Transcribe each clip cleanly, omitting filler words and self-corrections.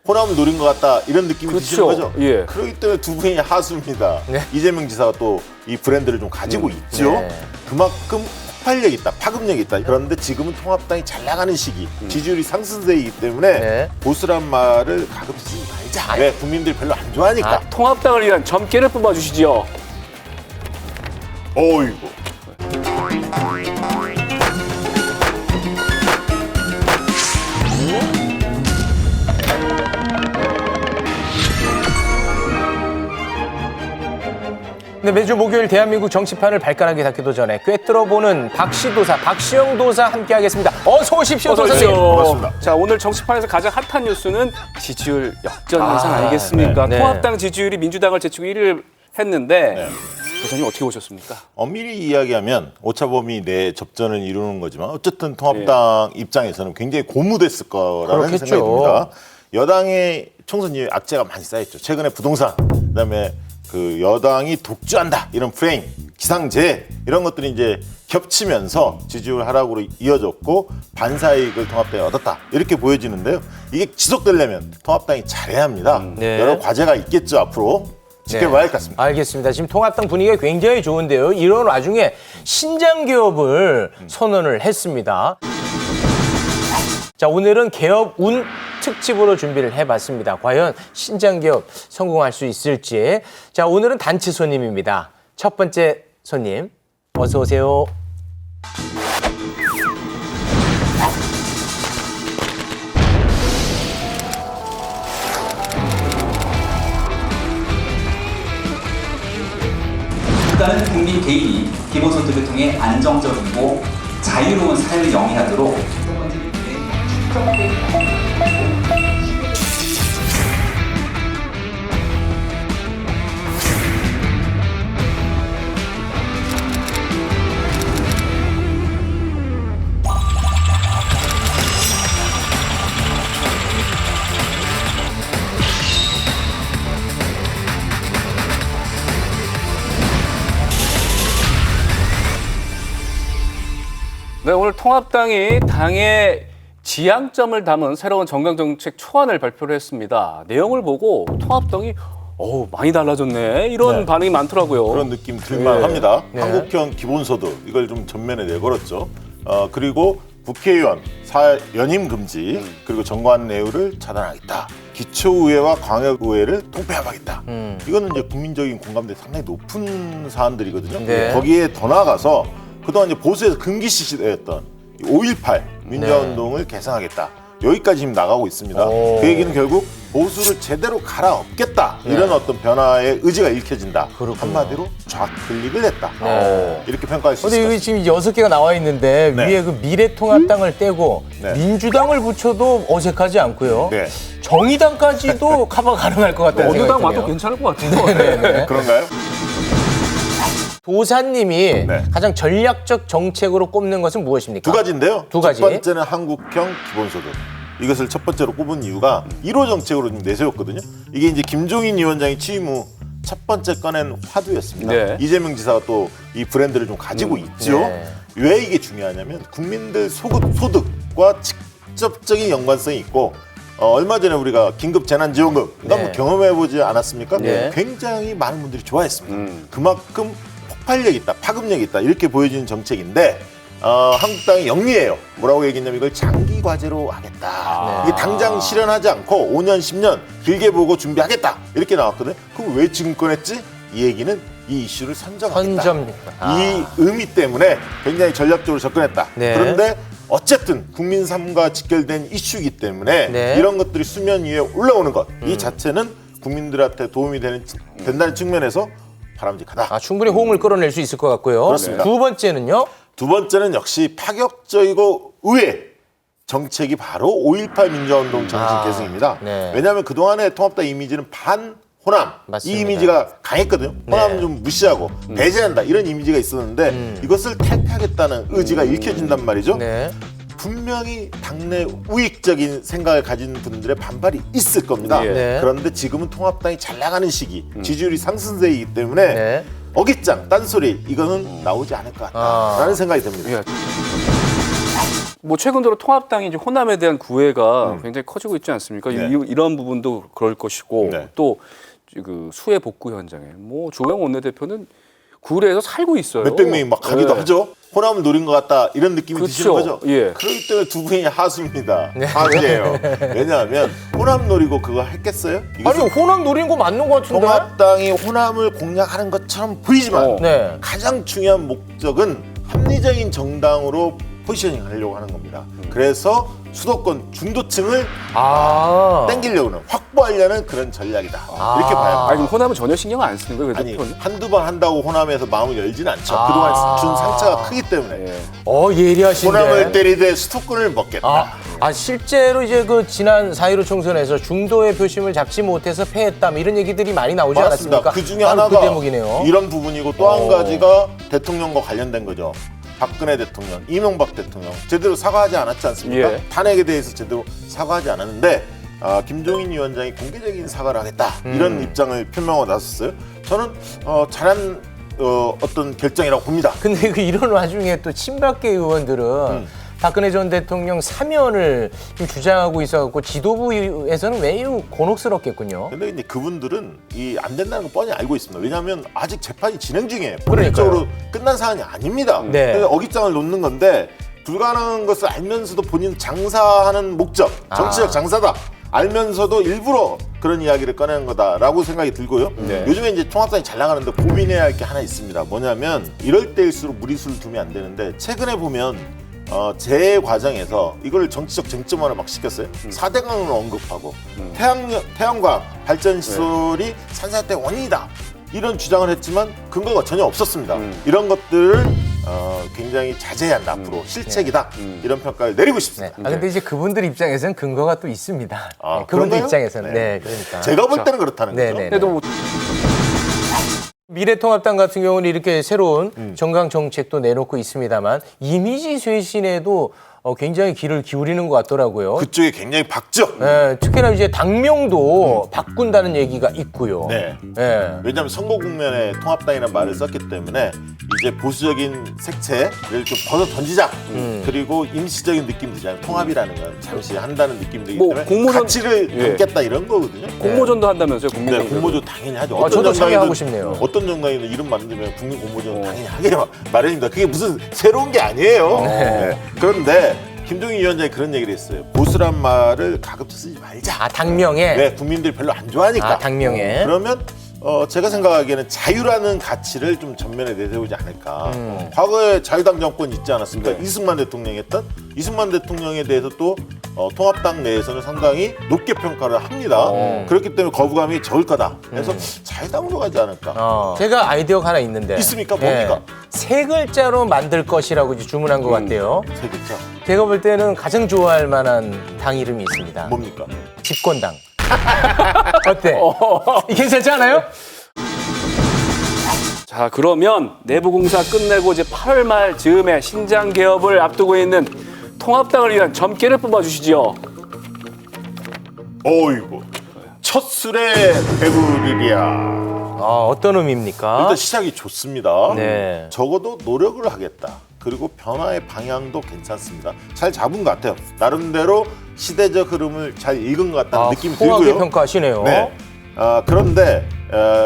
호남을 노린 것 같다 이런 느낌이 그렇죠. 드시는 거죠. 예. 그렇기 때문에 두 분이 하수입니다. 네. 이재명 지사가 또 이 브랜드를 좀 가지고 있죠. 네. 그만큼 폭발력 있다, 파급력 있다. 그런데 지금은 통합당이 잘 나가는 시기, 지지율이 상승세이기 때문에 네. 보수란 말을 가끔 쓰지 말자. 왜? 국민들이 별로 안 좋아하니까. 통합당을 위한 점괘를 뽑아주시죠. 어이구. 네, 매주 목요일 대한민국 정치판을 발간하게 닿기도 전에 꿰뚫어보는 박시도사, 박시영 도사 함께하겠습니다. 어서 오십시오, 어서 도사님. 오십시오. 고맙습니다. 자, 오늘 정치판에서 가장 핫한 뉴스는 지지율 역전 현상 아니겠습니까? 네. 통합당 지지율이 민주당을 제치고 1위를 했는데 도사님 어떻게 보셨습니까? 엄밀히 이야기하면 오차범위 내 접전을 이루는 거지만 어쨌든 통합당 입장에서는 굉장히 고무됐을 거라는 그렇겠죠. 생각이 듭니다. 여당의 총선이 악재가 많이 쌓였죠. 최근에 부동산, 그다음에 그 여당이 독주한다 이런 프레임, 기상재해 이런 것들이 이제 겹치면서 지지율 하락으로 이어졌고 반사이익을 통합당이 얻었다 이렇게 보여지는데요. 이게 지속되려면 통합당이 잘해야 합니다. 네. 여러 과제가 있겠죠 앞으로. 지켜봐야 할 것 같습니다. 알겠습니다. 지금 통합당 분위기가 굉장히 좋은데요. 이런 와중에 신장 개업을 선언을 했습니다. 자, 오늘은 개업 운 특집으로 준비를 해봤습니다. 과연 신장 개업 성공할 수 있을지. 자, 오늘은 단체 손님입니다. 첫 번째 손님, 어서 오세요. 일단은 국민 개인이 기본소득을 통해 안정적이고 자유로운 삶을 영위하도록 첫 번째 네, 오늘 통합당이 당의 지향점을 담은 새로운 정강정책 초안을 발표를 했습니다. 내용을 보고 통합당이 많이 달라졌네 이런 네. 반응이 많더라고요. 그런 느낌 들만 합니다. 네. 한국형 기본소득 이걸 좀 전면에 내걸었죠. 그리고 국회의원 연임 금지 그리고 정관 내유를 차단하겠다. 기초의회와 광역의회를 통폐합하겠다. 이거는 이제 국민적인 공감대 상당히 높은 사안들이거든요. 네. 거기에 더 나아가서 그동안 이제 보수에서 금기시되었던 5.18 민주화운동을 개선하겠다. 여기까지 지금 나가고 있습니다. 오. 그 얘기는 결국 보수를 제대로 갈아엎겠다. 이런 어떤 변화의 의지가 읽혀진다. 그렇군요. 한마디로 좌클릭을 했다. 네. 이렇게 평가할 수 근데 있을 것 여기 지금 6개가 나와 있는데 네. 위에 그 미래통합당을 떼고 네. 민주당을 붙여도 어색하지 않고요. 네. 정의당까지도 커버 가능할 것 같다는 어느 생각이 당 와도 드네요. 괜찮을 것 같은데. 네네. 그런가요? 도사님이 네. 가장 전략적 정책으로 꼽는 것은 무엇입니까? 두 가지인데요. 두 가지. 첫 번째는 한국형 기본소득. 이것을 첫 번째로 꼽은 이유가 1호 정책으로 좀 내세웠거든요. 이게 이제 김종인 위원장이 취임 후 첫 번째 꺼낸 화두였습니다. 네. 이재명 지사가 또 이 브랜드를 좀 가지고 있죠. 네. 왜 이게 중요하냐면 국민들 소득과 직접적인 연관성이 있고 얼마 전에 우리가 긴급 재난지원금 이거 한번 경험해보지 않았습니까? 네. 굉장히 많은 분들이 좋아했습니다. 그만큼 폭발력 있다, 파급력 있다 이렇게 보여지는 정책인데 한국당이 영리해요. 뭐라고 얘기했냐면 이걸 장기 과제로 하겠다. 이게 당장 실현하지 않고 5년, 10년 길게 보고 준비하겠다. 이렇게 나왔거든요. 그럼 왜 지금 꺼냈지? 이 얘기는 이 이슈를 선점하겠다. 이 의미 때문에 굉장히 전략적으로 접근했다. 네. 그런데 어쨌든 국민 삶과 직결된 이슈이기 때문에 네. 이런 것들이 수면 위에 올라오는 것 이 자체는 국민들한테 도움이 된다는 측면에서 바람직하다. 충분히 호응을 끌어낼 수 있을 것 같고요. 그렇습니다. 두 번째는요? 두 번째는 역시 파격적이고 의외 정책이 바로 5.18 민주화운동 정신 계승입니다. 네. 왜냐하면 그동안의 통합당 이미지는 반호남 맞습니다. 이 이미지가 강했거든요. 호남은 좀 무시하고 배제한다 이런 이미지가 있었는데 이것을 탈피하겠다는 의지가 읽혀진단 말이죠. 네. 분명히 당내 우익적인 생각을 가진 분들의 반발이 있을 겁니다. 네. 그런데 지금은 통합당이 잘 나가는 시기, 지지율이 상승세이기 때문에 네. 어깃장, 딴소리 이거는 나오지 않을 것 같다라는 생각이 듭니다. 예. 뭐 최근 들어 통합당이 이제 호남에 대한 구애가 굉장히 커지고 있지 않습니까? 네. 이런 부분도 그럴 것이고 네. 또 그 수해 복구 현장에 뭐 조영 원내대표는 구례에서 살고 있어요. 몇백 명이 막 가기도 네. 하죠. 호남을 노린 것 같다 이런 느낌이 드시는 그렇죠. 거죠. 예. 그렇기 때문에 두 분이 하수입니다. 하수예요. 왜냐하면 호남 노리고 그거 했겠어요? 아니 이것은 호남 노린 거 맞는 것 같은데? 통합당이 호남을 공략하는 것처럼 보이지만 네. 가장 중요한 목적은 합리적인 정당으로 포지셔닝 하려고 하는 겁니다. 그래서 수도권 중도층을 땡기려고는 확보하려는 그런 전략이다. 이렇게 봐야 아, 합니다. 그럼 호남은 전혀 신경 안 쓰는 거예요? 그 아니 대표는? 한두 번 한다고 호남에서 마음을 열지는 않죠. 그동안 준 상처가 크기 때문에 예리하신데. 호남을 때리되 수도권을 먹겠다. 실제로 이제 그 지난 4.15 총선에서 중도의 표심을 잡지 못해서 패했다 뭐 이런 얘기들이 많이 나오지 맞습니다. 않았습니까? 그 중에 바로 하나가 그 대목이네요. 이런 부분이고 또 한 가지가 대통령과 관련된 거죠. 박근혜 대통령, 이명박 대통령 제대로 사과하지 않았지 않습니까? 예. 탄핵에 대해서 제대로 사과하지 않았는데 김종인 위원장이 공개적인 사과를 하겠다 이런 입장을 표명하고 나섰어요. 저는 잘한 어떤 결정이라고 봅니다. 근데 그 이런 와중에 또 친박계 의원들은 박근혜 전 대통령 사면을 좀 주장하고 있어갖고 지도부에서는 매우 곤혹스럽겠군요. 근데 이제 그분들은 이 안 된다는 거 뻔히 알고 있습니다. 왜냐하면 아직 재판이 진행 중이에요. 그러니까요. 법적으로 끝난 사안이 아닙니다. 네. 그래서 어깃장을 놓는 건데 불가능한 것을 알면서도 본인 장사하는 목적, 정치적 장사다. 알면서도 일부러 그런 이야기를 꺼내는 거다라고 생각이 들고요. 요즘에 이제 통합당이 잘 나가는데 고민해야 할 게 하나 있습니다. 뭐냐면 이럴 때일수록 무리수를 두면 안 되는데 최근에 보면 재해 과정에서 이걸 정치적 쟁점화를 막 시켰어요. 4대강을 언급하고 태양광 발전 시설이 산사태 원인이다. 이런 주장을 했지만 근거가 전혀 없었습니다. 이런 것들을 굉장히 자제해야 한다. 앞으로 실책이다. 이런 평가를 내리고 싶습니다. 근데 이제 그분들 입장에서는 근거가 또 있습니다. 아, 그분들 그런가요? 입장에서는. 네. 네, 그러니까. 제가 볼 때는 그렇다는 네, 거죠. 네, 네. 그래도 뭐 미래통합당 같은 경우는 이렇게 새로운 정강 정책도 내놓고 있습니다만 이미지 쇄신에도 굉장히 귀를 기울이는 것 같더라고요. 그쪽에 굉장히 박죠. 예, 특히나 이제 당명도 바꾼다는 얘기가 있고요. 네. 예. 왜냐하면 선거 국면에 통합당이라는 말을 썼기 때문에 이제 보수적인 색채를 좀 벗어 던지자. 그리고 임시적인 느낌 들잖아요. 통합이라는 건 잠시 한다는 느낌 들기 뭐 때문에 공모전- 가치를 예. 담겠다 이런 거거든요. 공모전도 한다면서요? 네, 국민의힘. 공모전 당연히 하죠. 저도 정당이든- 참여하고 싶네요. 어떤 정당이든 이름 만들면 국민 공모전 당연히 하게 마련입니다. 그게 무슨 새로운 게 아니에요. 네. 그런데 김종인 위원장이 그런 얘기를 했어요. 보수란 말을 가급적 쓰지 말자. 당명에. 네, 국민들이 별로 안 좋아하니까. 당명에. 그러면 제가 생각하기에는 자유라는 가치를 좀 전면에 내세우지 않을까. 과거에 자유당 정권 있지 않았습니까? 이승만 대통령이 했던 이승만 대통령에 대해서 또 통합당 내에서는 상당히 높게 평가를 합니다. 그렇기 때문에 거부감이 적을 거다. 그래서 자유당으로 가지 않을까. 제가 아이디어가 하나 있는데. 있습니까? 뭡니까? 세 글자로 만들 것이라고 이제 주문한 것 같아요. 세 글자. 제가 볼 때는 가장 좋아할 만한 당 이름이 있습니다. 뭡니까? 집권당. 어때? 괜찮지 않아요? 자, 그러면 내부 공사 끝내고 이제 8월 말 즈음에 신장 개업을 앞두고 있는 통합당을 위한 점괘를 뽑아주시죠. 어이구. 첫 술에 배부르리야. 어떤 의미입니까? 일단 시작이 좋습니다. 네. 적어도 노력을 하겠다. 그리고 변화의 방향도 괜찮습니다. 잘 잡은 것 같아요. 나름대로 시대적 흐름을 잘 읽은 것 같다는 느낌이 후하게 들고요. 평가하시네요. 네. 그런데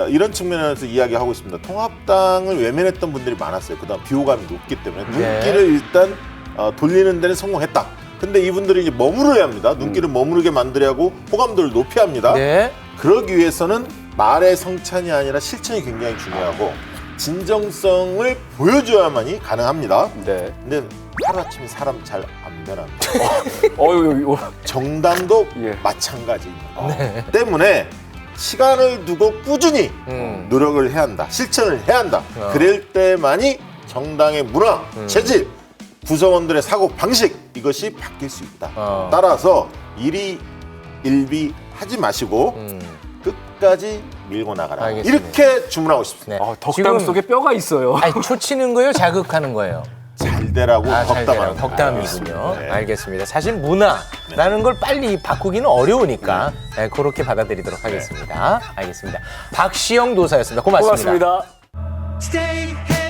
이런 측면에서 이야기하고 있습니다. 통합당을 외면했던 분들이 많았어요. 그다음 비호감이 높기 때문에 눈길을 일단 돌리는 데는 성공했다. 근데 이분들이 이제 머무르야 합니다. 눈길을 머무르게 만들려고 호감도를 높여야 합니다. 네. 그러기 위해서는 말의 성찬이 아니라 실천이 굉장히 중요하고 진정성을 보여줘야만이 가능합니다. 네. 근데 하루아침에 사람 잘 안 변합니다. 어유, 정당도 예. 마찬가지입니다. 때문에 시간을 두고 꾸준히 노력을 해야 한다. 실천을 해야 한다. 그럴 때만이 정당의 문화, 체질, 구성원들의 사고 방식 이것이 바뀔 수 있다. 따라서 일희일비 하지 마시고 끝까지 밀고 나가라. 알겠습니다. 이렇게 주문하고 싶습니다. 네. 덕담 속에 뼈가 있어요. 아니, 초치는 거예요? 자극하는 거예요? 잘 되라고 잘 되라고. 덕담하는 덕담이군요. 네. 알겠습니다. 사실 문화라는 걸 빨리 바꾸기는 어려우니까 네, 그렇게 받아들이도록 하겠습니다. 알겠습니다. 박시영 노사였습니다. 고맙습니다. 고맙습니다. Stay